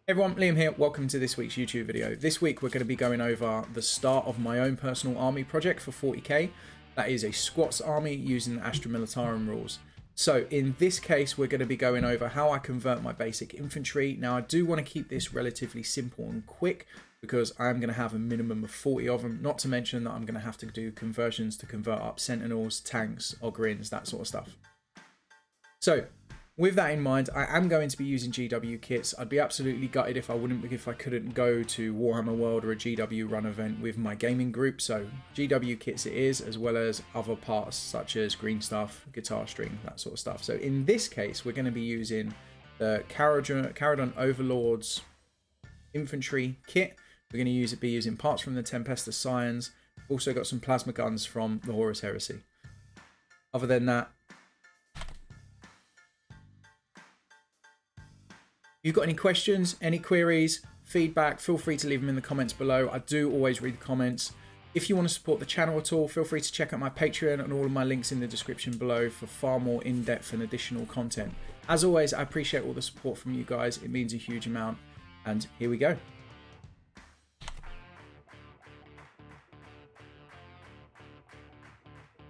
Hey everyone, Liam here. Welcome to this week's YouTube video. This week we're going to be going over the start of my own personal army project for 40k. That is a squats army using the Astra Militarum rules. So in this case we're going to be going over how I convert my basic infantry. Now I do want to keep this relatively simple and quick because I'm going to have a minimum of 40 of them, not to mention that I'm going to have to do conversions to convert up sentinels, tanks, ogrins, that sort of stuff. So with that in mind, I am going to be using GW kits. I'd be absolutely gutted if I couldn't go to Warhammer World or a GW run event with my gaming group. So GW kits it is, as well as other parts such as green stuff, guitar string, that sort of stuff. So in this case, we're going to be using the Caradon Overlords infantry kit. We're going to be using parts from the Tempestus Scions. Also got some plasma guns from the Horus Heresy. Other than that, if you've got any questions, any queries, feedback, feel free to leave them in the comments below. I do always read the comments. If you want to support the channel at all, feel free to check out my Patreon and all of my links in the description below for far more in-depth and additional content. As always, I appreciate all the support from you guys. It means a huge amount. And here we go.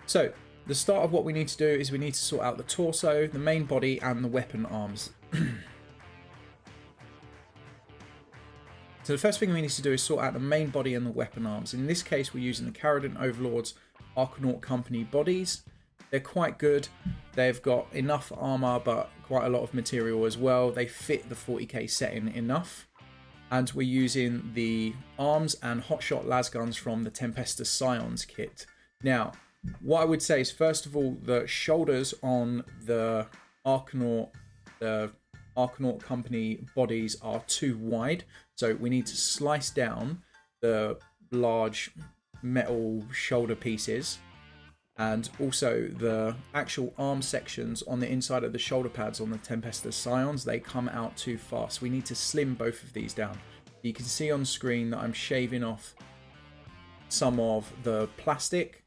So the start of what we need to do is we need to sort out the torso, the main body, and the weapon arms. So the first thing we need to do is sort out the main body and the weapon arms. In this case, we're using the Caradon Overlords Archanaut Company bodies. They're quite good. They've got enough armor, but quite a lot of material as well. They fit the 40k setting enough. And we're using the arms and hotshot lasguns from the Tempestus Scions kit. Now, what I would say is, first of all, the shoulders on the Archanaut Company bodies are too wide, so we need to slice down the large metal shoulder pieces, and also the actual arm sections on the inside of the shoulder pads on the Tempestus Scions, they come out too fast. We need to slim both of these down. You can see on screen that I'm shaving off some of the plastic,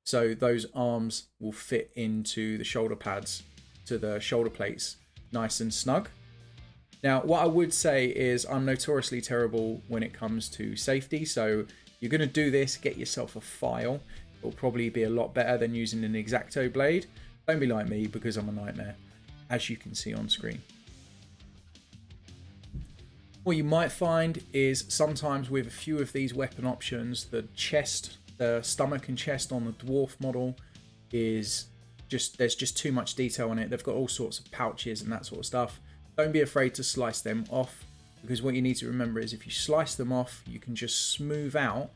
so those arms will fit into the shoulder pads, to the shoulder plates, nice and snug. Now, what I would say is I'm notoriously terrible when it comes to safety, so you're going to do this, get yourself a file. It'll probably be a lot better than using an X-Acto blade. Don't be like me, because I'm a nightmare, as you can see on screen. What you might find is sometimes with a few of these weapon options, the stomach and chest on the dwarf model is there's just too much detail on it. They've got all sorts of pouches and that sort of stuff. Don't be afraid to slice them off, because what you need to remember is if you slice them off, you can just smooth out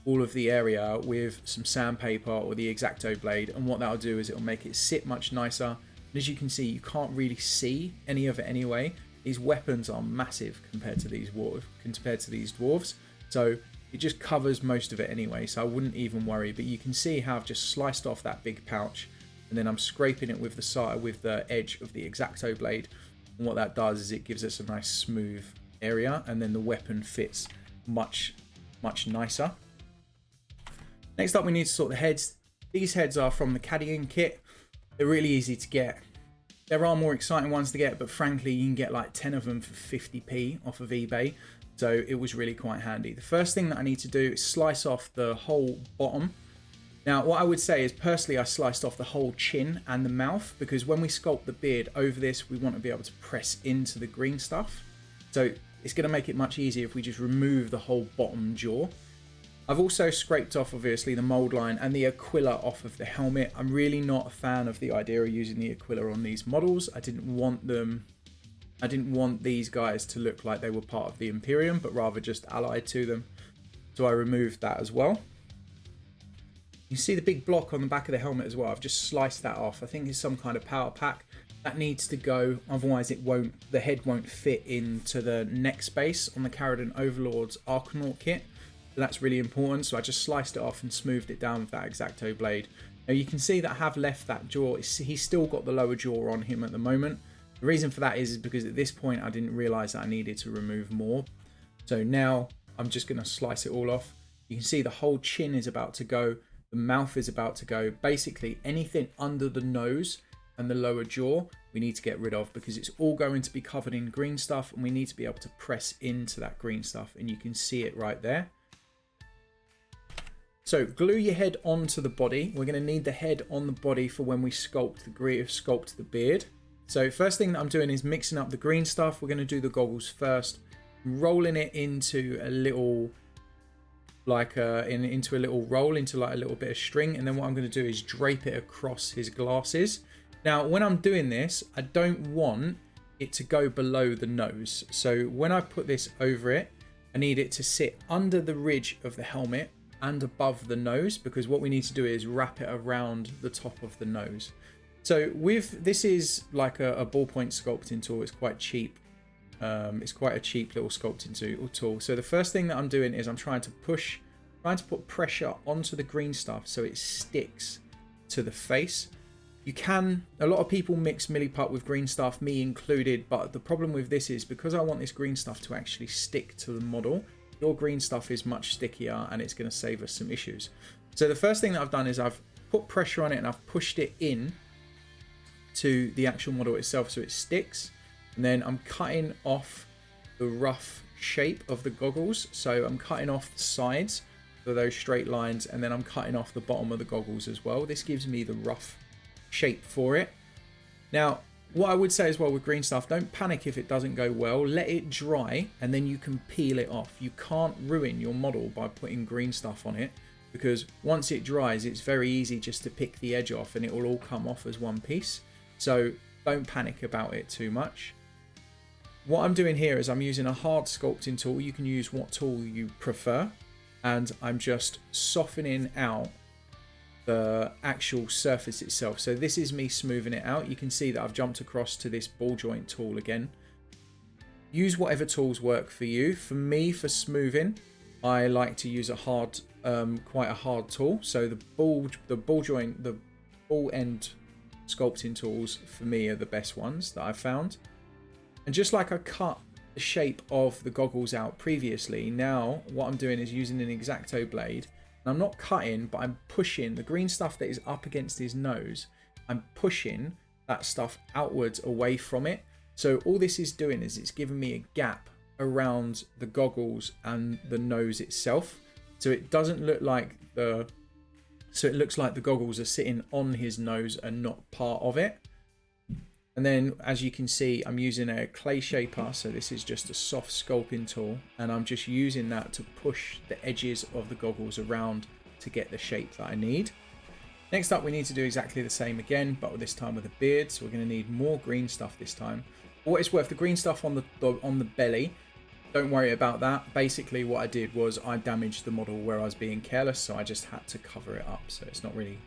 all of the area with some sandpaper or the X-Acto blade, and what that'll do is it'll make it sit much nicer. And as you can see, you can't really see any of it anyway. These weapons are massive compared to these dwarves, so it just covers most of it anyway, so I wouldn't even worry. But you can see how I've just sliced off that big pouch, and then I'm scraping it with the edge of the X-Acto blade. And what that does is it gives us a nice smooth area, and then the weapon fits much nicer. Next up, we need to sort the heads. These heads are from the Cadian kit. They're really easy to get. There are more exciting ones to get, but frankly you can get like 10 of them for 50p off of eBay, so it was really quite handy. The first thing that I need to do is slice off the whole bottom. Now, what I would say is, personally, I sliced off the whole chin and the mouth, because when we sculpt the beard over this, we want to be able to press into the green stuff. So it's going to make it much easier if we just remove the whole bottom jaw. I've also scraped off, obviously, the mold line and the Aquila off of the helmet. I'm really not a fan of the idea of using the Aquila on these models. I didn't want these guys to look like they were part of the Imperium, but rather just allied to them. So I removed that as well. You see the big block on the back of the helmet as well. I've just sliced that off. I think it's some kind of power pack that needs to go, otherwise the head won't fit into the neck space on the Caradon Overlords Archanaut kit. So that's really important. So I just sliced it off and smoothed it down with that X-Acto blade. Now you can see that I have left that jaw. He's still got the lower jaw on him at the moment. The reason for that is because at this point I didn't realize that I needed to remove more. So now I'm just going to slice it all off. You can see the whole chin is about to go. The mouth is about to go. Basically anything under the nose and the lower jaw, we need to get rid of, because it's all going to be covered in green stuff and we need to be able to press into that green stuff, and you can see it right there. So glue your head onto the body. We're going to need the head on the body for when we sculpt the beard. So first thing that I'm doing is mixing up the green stuff. We're going to do the goggles first, rolling it into a little into a little roll, into like a little bit of string, and then what I'm going to do is drape it across his glasses. Now when I'm doing this, I don't want it to go below the nose, so when I put this over it, I need it to sit under the ridge of the helmet and above the nose, because what we need to do is wrap it around the top of the nose. So this is like a ballpoint sculpting tool. It's quite cheap. It's quite a cheap little sculpting tool. So the first thing that I'm doing is I'm trying to put pressure onto the green stuff so it sticks to the face. A lot of people mix milliput with green stuff, me included, but the problem with this is because I want this green stuff to actually stick to the model, your green stuff is much stickier and it's going to save us some issues. So the first thing that I've done is I've put pressure on it and I've pushed it in to the actual model itself so it sticks. And then I'm cutting off the rough shape of the goggles. So I'm cutting off the sides for those straight lines, and then I'm cutting off the bottom of the goggles as well. This gives me the rough shape for it. Now, what I would say as well with green stuff, don't panic if it doesn't go well. Let it dry and then you can peel it off. You can't ruin your model by putting green stuff on it, because once it dries, it's very easy just to pick the edge off and it will all come off as one piece. So don't panic about it too much. What I'm doing here is I'm using a hard sculpting tool. You can use what tool you prefer. And I'm just softening out the actual surface itself. So this is me smoothing it out. You can see that I've jumped across to this ball joint tool again. Use whatever tools work for you. For me, for smoothing, I like to use quite a hard tool. So the ball end sculpting tools for me are the best ones that I've found. And just like I cut the shape of the goggles out previously, now what I'm doing is using an X-Acto blade. And I'm not cutting, but I'm pushing the green stuff that is up against his nose. I'm pushing that stuff outwards away from it. So all this is doing is it's giving me a gap around the goggles and the nose itself. So it doesn't look like so it looks like the goggles are sitting on his nose and not part of it. And then as you can see, I'm using a clay shaper. So this is just a soft sculpting tool, and I'm just using that to push the edges of the goggles around to get the shape that I need. Next up, we need to do exactly the same again, but this time with a beard. So we're going to need more green stuff this time. For what it's worth, the green stuff on the belly, don't worry about that. Basically what I did was I damaged the model where I was being careless, so I just had to cover it up. So it's not really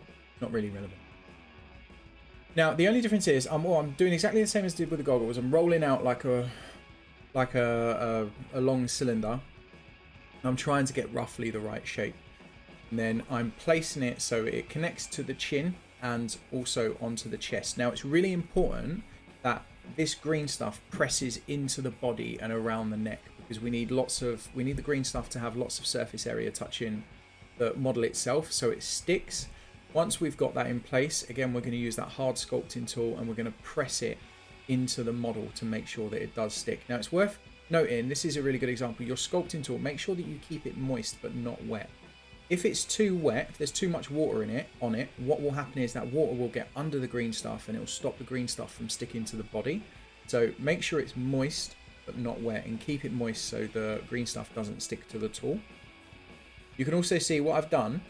relevant. Now the only difference is I'm doing exactly the same as I did with the goggles. I'm rolling out like a long cylinder. I'm trying to get roughly the right shape, and then I'm placing it so it connects to the chin and also onto the chest. Now it's really important that this green stuff presses into the body and around the neck, because we need the green stuff to have lots of surface area touching the model itself so it sticks. Once we've got that in place, again, we're going to use that hard sculpting tool and we're going to press it into the model to make sure that it does stick. Now, it's worth noting, this is a really good example. Your sculpting tool, make sure that you keep it moist but not wet. If it's too wet, if there's too much water on it, what will happen is that water will get under the green stuff and it will stop the green stuff from sticking to the body. So make sure it's moist but not wet, and keep it moist so the green stuff doesn't stick to the tool. You can also see what I've done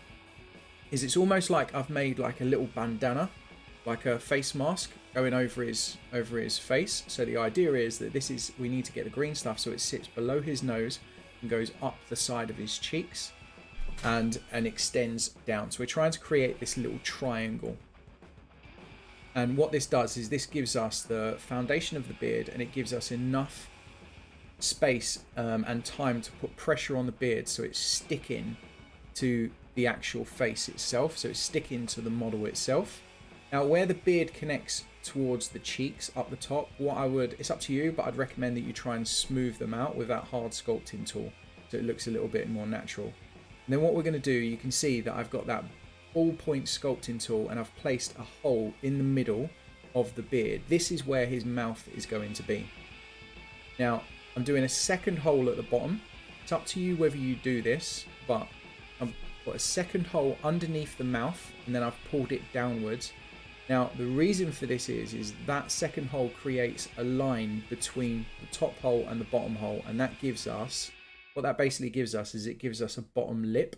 is it's almost like I've made like a little bandana, like a face mask going over his face. So the idea is that we need to get the green stuff so it sits below his nose and goes up the side of his cheeks and extends down. So we're trying to create this little triangle. And what this does is this gives us the foundation of the beard, and it gives us enough space and time to put pressure on the beard so it's sticking to the actual face itself, so it's sticking to the model itself. Now where the beard connects towards the cheeks up the top, it's up to you, but I'd recommend that you try and smooth them out with that hard sculpting tool so it looks a little bit more natural. And then what we're going to do, you can see that I've got that ballpoint sculpting tool and I've placed a hole in the middle of the beard, this is where his mouth is going to be. Now, I'm doing a second hole at the bottom. It's up to you whether you do this, but I've got a second hole underneath the mouth, and then I've pulled it downwards. Now, the reason for this is that second hole creates a line between the top hole and the bottom hole, and that gives us, what that basically gives us is it gives us a bottom lip.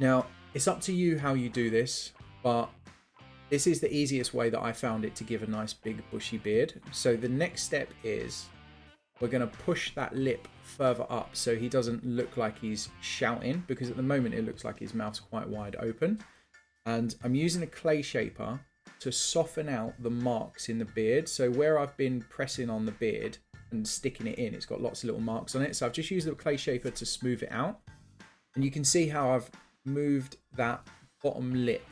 Now, it's up to you how you do this, but this is the easiest way that I found it to give a nice big bushy beard. So the next step is we're going to push that lip further up so he doesn't look like he's shouting, because at the moment it looks like his mouth's quite wide open. And I'm using a clay shaper to soften out the marks in the beard. So where I've been pressing on the beard and sticking it in, it's got lots of little marks on it. So I've just used the clay shaper to smooth it out. And you can see how I've moved that bottom lip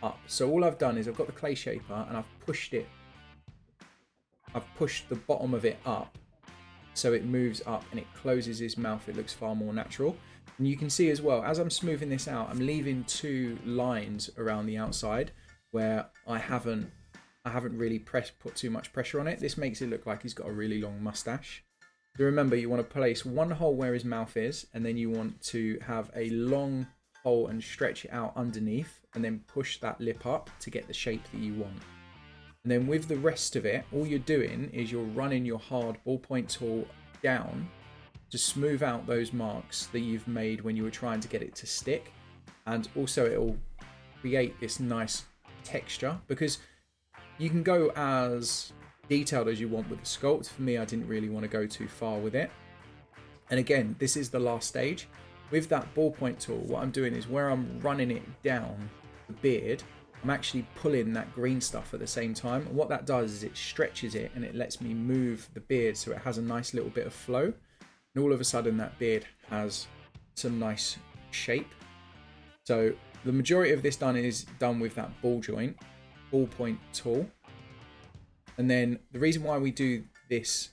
up. So all I've done is I've got the clay shaper and I've pushed it. I've pushed the bottom of it up so it moves up and it closes his mouth. It looks far more natural. And you can see as well, as I'm smoothing this out, I'm leaving 2 lines around the outside where I haven't really put too much pressure on it. This makes it look like he's got a really long mustache. So remember, you want to place one hole where his mouth is, and then you want to have a long hole and stretch it out underneath, and then push that lip up to get the shape that you want. And then with the rest of it, all you're doing is you're running your hard ballpoint tool down to smooth out those marks that you've made when you were trying to get it to stick. And also it'll create this nice texture, because you can go as detailed as you want with the sculpt. For me, I didn't really want to go too far with it. And again, this is the last stage. With that ballpoint tool, what I'm doing is where I'm running it down the beard, I'm actually pulling that green stuff at the same time. And what that does is it stretches it and it lets me move the beard so it has a nice little bit of flow. And all of a sudden that beard has some nice shape. So the majority of this is done with that ballpoint tool. And then the reason why we do this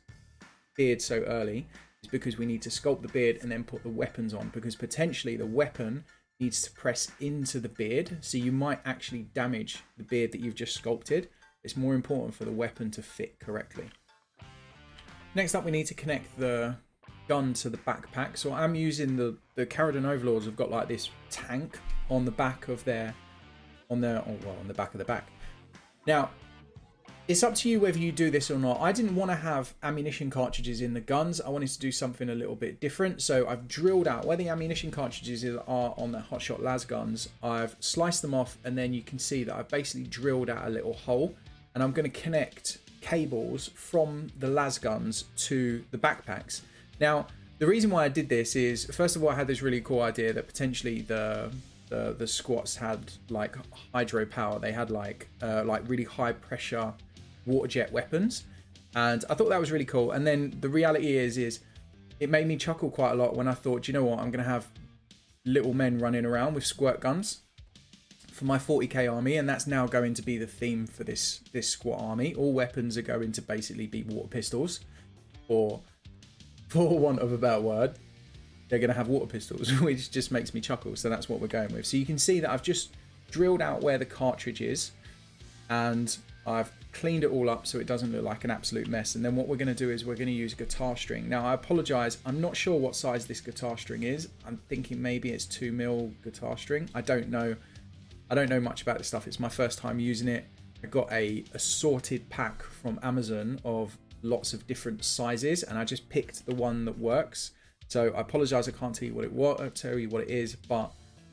beard so early is because we need to sculpt the beard and then put the weapons on, because potentially the weapon needs to press into the beard. So you might actually damage the beard that you've just sculpted. It's more important for the weapon to fit correctly. Next up, we need to connect the gun to the backpack. So I'm using the Caradon Overlords have got like this tank on the back of on the back of the back. Now, it's up to you whether you do this or not. I didn't want to have ammunition cartridges in the guns. I wanted to do something a little bit different. So I've drilled out where the ammunition cartridges are on the Hotshot las guns. I've sliced them off, and then you can see that I've basically drilled out a little hole, and I'm going to connect cables from the las guns to the backpacks. Now, the reason why I did this is, first of all, I had this really cool idea that potentially the squats had like hydropower. They had like really high pressure water jet weapons, and I thought that was really cool. And then the reality is it made me chuckle quite a lot when I thought, you know what, I'm gonna have little men running around with squirt guns for my 40k army, and that's now going to be the theme for this squat army. All weapons are going to basically be water pistols, or for want of a better word, they're going to have water pistols, which just makes me chuckle. So that's what we're going with. So you can see that I've just drilled out where the cartridge is, and I've cleaned it all up so it doesn't look like an absolute mess. And then what we're going to do is we're going to use guitar string. Now, I apologize, I'm not sure what size this guitar string is. I'm thinking maybe it's 2mm guitar string. I don't know much about this stuff. It's my first time using it. I got a assorted pack from Amazon of lots of different sizes, and I just picked the one that works. So I apologize, I can't tell you what it is, but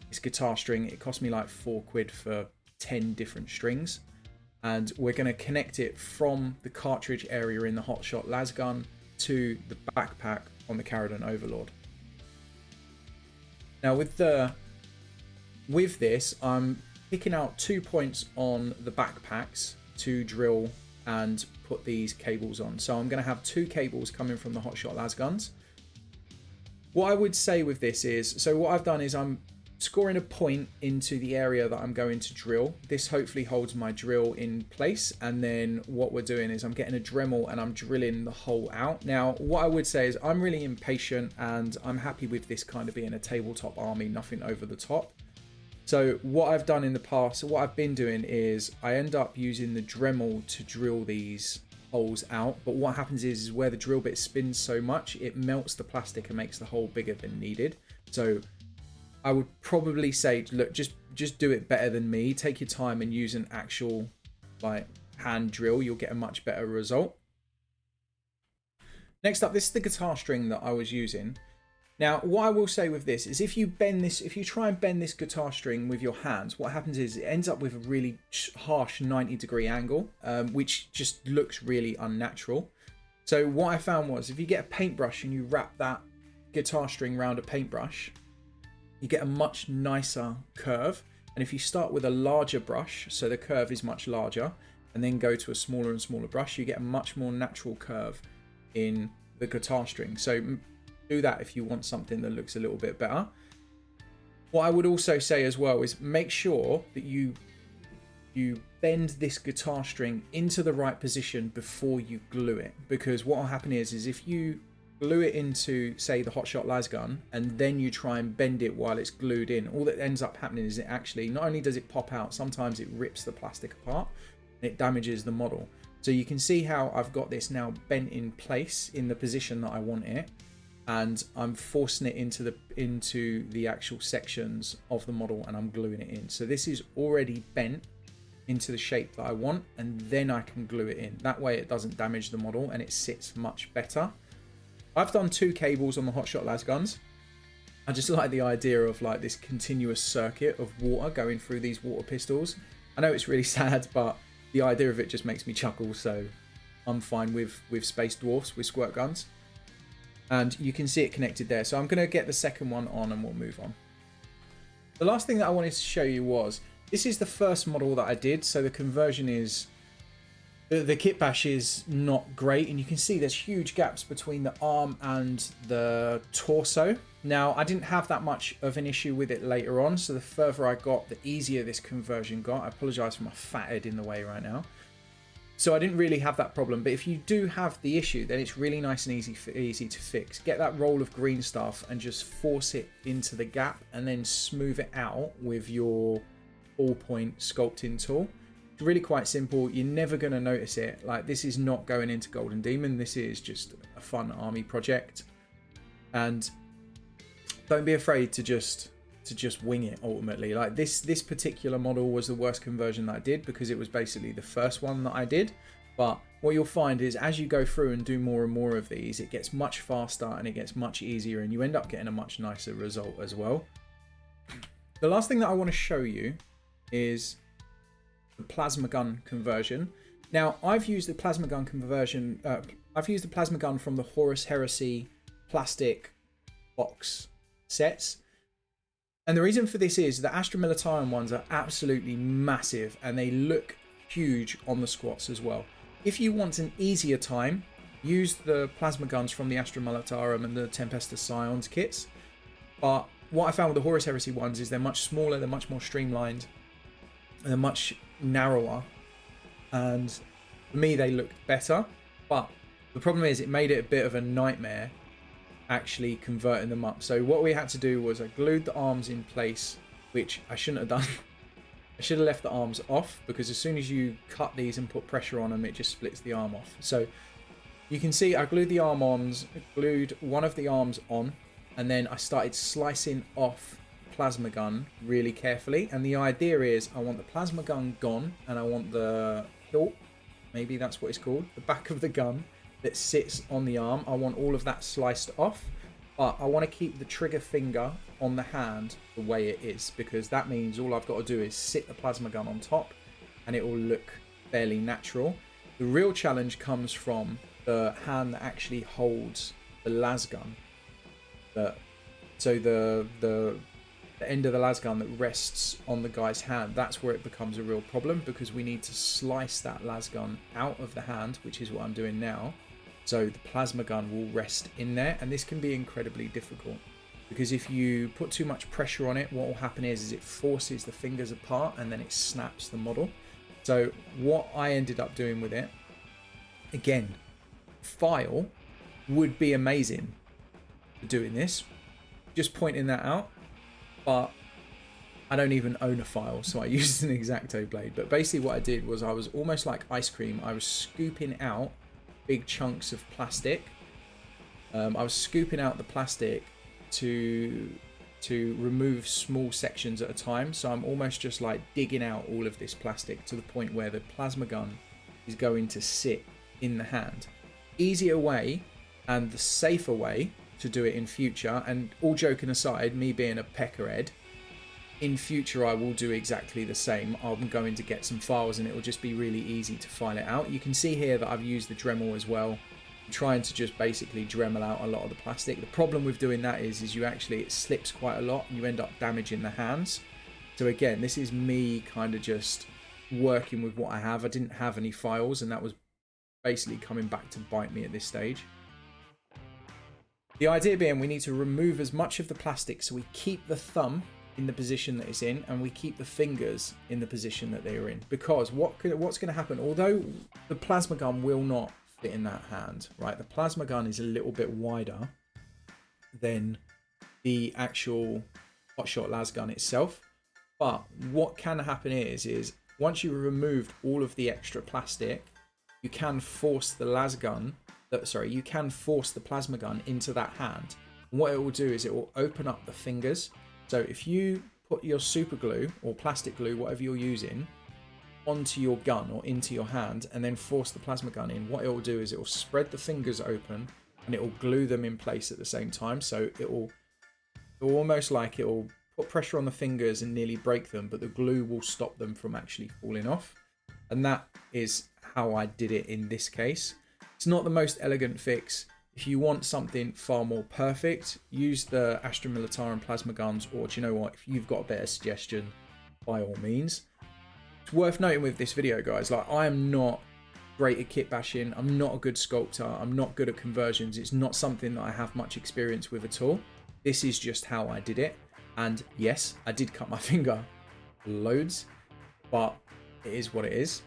it's guitar string. It cost me like £4 for 10 different strings. And we're going to connect it from the cartridge area in the Hotshot las gun to the backpack on the Caradon Overlord. Now with this, I'm picking out 2 points on the backpacks to drill and put these cables on. So I'm going to have 2 cables coming from the Hotshot las guns. What I would say with this is, so what I've done is I'm scoring a point into the area that I'm going to drill. This hopefully holds my drill in place, and then what we're doing is I'm getting a Dremel and I'm drilling the hole out. Now what I would say is I'm really impatient, and I'm happy with this kind of being a tabletop army, nothing over the top. So what I've done in the past, what I've been doing is I end up using the Dremel to drill these holes out. But what happens is where the drill bit spins so much, it melts the plastic and makes the hole bigger than needed. So I would probably say, look, just do it better than me. Take your time and use an actual like hand drill. You'll get a much better result. Next up, this is the guitar string that I was using. Now, what I will say with this is if you try and bend this guitar string with your hands, what happens is it ends up with a really harsh 90-degree angle, which just looks really unnatural. So what I found was if you get a paintbrush and you wrap that guitar string around a paintbrush, you get a much nicer curve. And if you start with a larger brush, so the curve is much larger, and then go to a smaller and smaller brush, you get a much more natural curve in the guitar string. So do that if you want something that looks a little bit better. What I would also say as well is make sure that you bend this guitar string into the right position before you glue it, because what will happen is if you glue it into, say, the Hotshot las gun, and then you try and bend it while it's glued in, all that ends up happening is it actually, not only does it pop out, sometimes it rips the plastic apart and it damages the model. So you can see how I've got this now bent in place in the position that I want it, and I'm forcing it into the actual sections of the model and I'm gluing it in. So this is already bent into the shape that I want, and then I can glue it in. That way it doesn't damage the model and it sits much better. I've done 2 cables on the Hotshot las guns. I just like the idea of like this continuous circuit of water going through these water pistols. I know it's really sad, but the idea of it just makes me chuckle, so I'm fine with Space Dwarfs with squirt guns. And you can see it connected there. So I'm going to get the second one on and we'll move on. The last thing that I wanted to show you was, this is the first model that I did. So the conversion is, the kit bash is not great. And you can see there's huge gaps between the arm and the torso. Now, I didn't have that much of an issue with it later on. So the further I got, the easier this conversion got. I apologize for my fat head in the way right now. So I didn't really have that problem, but if you do have the issue, then it's really nice and easy to fix. Get that roll of green stuff and just force it into the gap and then smooth it out with your ballpoint sculpting tool. It's really quite simple. You're never going to notice it. Like, this is not going into Golden Demon. This is just a fun army project. And don't be afraid to just wing it ultimately. Like this particular model was the worst conversion that I did because it was basically the first one that I did. But what you'll find is as you go through and do more and more of these, it gets much faster and it gets much easier and you end up getting a much nicer result as well. The last thing that I want to show you is the plasma gun conversion. Now, I've used the plasma gun conversion. I've used the plasma gun from the Horus Heresy plastic box sets. And the reason for this is the Astra Militarum ones are absolutely massive and they look huge on the squats as well. If you want an easier time, use the plasma guns from the Astra Militarum and the Tempestus Scions kits. But what I found with the Horus Heresy ones is they're much smaller, they're much more streamlined, and they're much narrower. And for me, they looked better. But the problem is it made it a bit of a nightmare actually converting them up. So what we had to do was I glued the arms in place, which I shouldn't have done. I should have left the arms off because as soon as you cut these and put pressure on them, it just splits the arm off. So you can see I glued the arm on, glued one of the arms on, and then I started slicing off the plasma gun really carefully. And the idea is I want the plasma gun gone and I want the hilt, maybe that's what it's called, the back of the gun that sits on the arm. I want all of that sliced off, but I want to keep the trigger finger on the hand the way it is, because that means all I've got to do is sit the plasma gun on top and it will look fairly natural. The real challenge comes from the hand that actually holds the las gun. So the end of the las gun that rests on the guy's hand, that's where it becomes a real problem, because we need to slice that las gun out of the hand, which is what I'm doing now. So the plasma gun will rest in there, and this can be incredibly difficult because if you put too much pressure on it, what will happen is it forces the fingers apart and then it snaps the model. So what I ended up doing with it, again, file would be amazing for doing this, just pointing that out, but I don't even own a file, so I used an X-Acto blade. But basically what I did was I was almost like ice cream. I was scooping out big chunks of plastic. I was scooping out the plastic to remove small sections at a time. So I'm almost just like digging out all of this plastic to the point where the plasma gun is going to sit in the hand. Easier way and the safer way to do it in future. And all joking aside, me being a peckerhead, in future I will do exactly the same. I'm going to get some files and it will just be really easy to file it out. You can see here that I've used the Dremel as well. I'm trying to just basically Dremel out a lot of the plastic. The problem with doing that is it slips quite a lot and you end up damaging the hands. So again, this is me kind of just working with what I have. I didn't have any files and that was basically coming back to bite me at this stage. The idea being we need to remove as much of the plastic so we keep the thumb in the position that it's in and we keep the fingers in the position that they're in, because what's going to happen, although the plasma gun will not fit in that hand, right? The plasma gun is a little bit wider than the actual hotshot las gun itself, but what can happen is once you've removed all of the extra plastic, you can force the you can force the plasma gun into that hand. And what it will do is it will open up the fingers. So if you put your super glue or plastic glue, whatever you're using, onto your gun or into your hand and then force the plasma gun in, what it will do is it will spread the fingers open and it will glue them in place at the same time. So it will almost like it will put pressure on the fingers and nearly break them, but the glue will stop them from actually falling off. And that is how I did it in this case. It's not the most elegant fix. If you want something far more perfect, use the Astra Militarum plasma guns, or do you know what? If you've got a better suggestion, by all means. It's worth noting with this video, guys, like I am not great at kit bashing. I'm not a good sculptor. I'm not good at conversions. It's not something that I have much experience with at all. This is just how I did it. And yes, I did cut my finger loads, but it is what it is.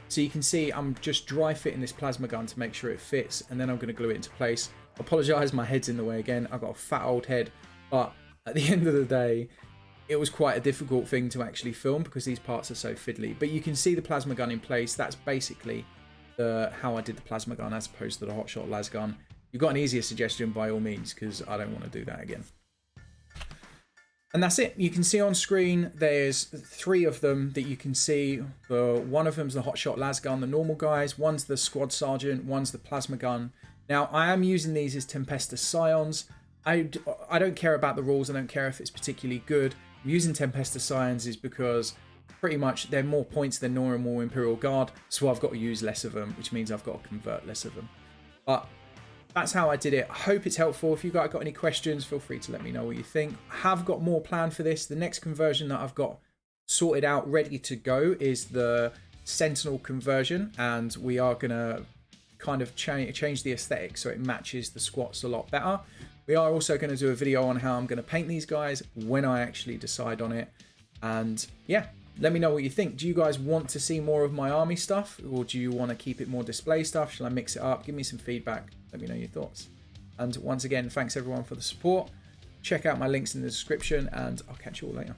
So you can see I'm just dry fitting this plasma gun to make sure it fits, and then I'm going to glue it into place. I apologise, my head's in the way again. I've got a fat old head, but at the end of the day, it was quite a difficult thing to actually film because these parts are so fiddly. But you can see the plasma gun in place. That's basically how I did the plasma gun as opposed to the hotshot las gun. If you've got an easier suggestion, by all means, because I don't want to do that again. And that's it. You can see on screen, there's 3 of them that you can see. One of them's the hotshot las gun, the normal guys. One's the squad sergeant. One's the plasma gun. Now, I am using these as Tempesta Scions. I don't care about the rules. I don't care if it's particularly good. I'm using Tempesta Scions is because pretty much they're more points than normal Imperial Guard. So I've got to use less of them, which means I've got to convert less of them. But that's how I did it. I hope it's helpful. If you guys got any questions, feel free to let me know what you think. I have got more planned for this. The next conversion that I've got sorted out, ready to go, is the Sentinel conversion. And we are going to kind of change the aesthetic so it matches the squats a lot better. We are also going to do a video on how I'm going to paint these guys when I actually decide on it. And yeah, let me know what you think. Do you guys want to see more of my army stuff, or do you want to keep it more display stuff? Shall I mix it up? Give me some feedback. Let me know your thoughts. And once again, thanks everyone for the support. Check out my links in the description, and I'll catch you all later.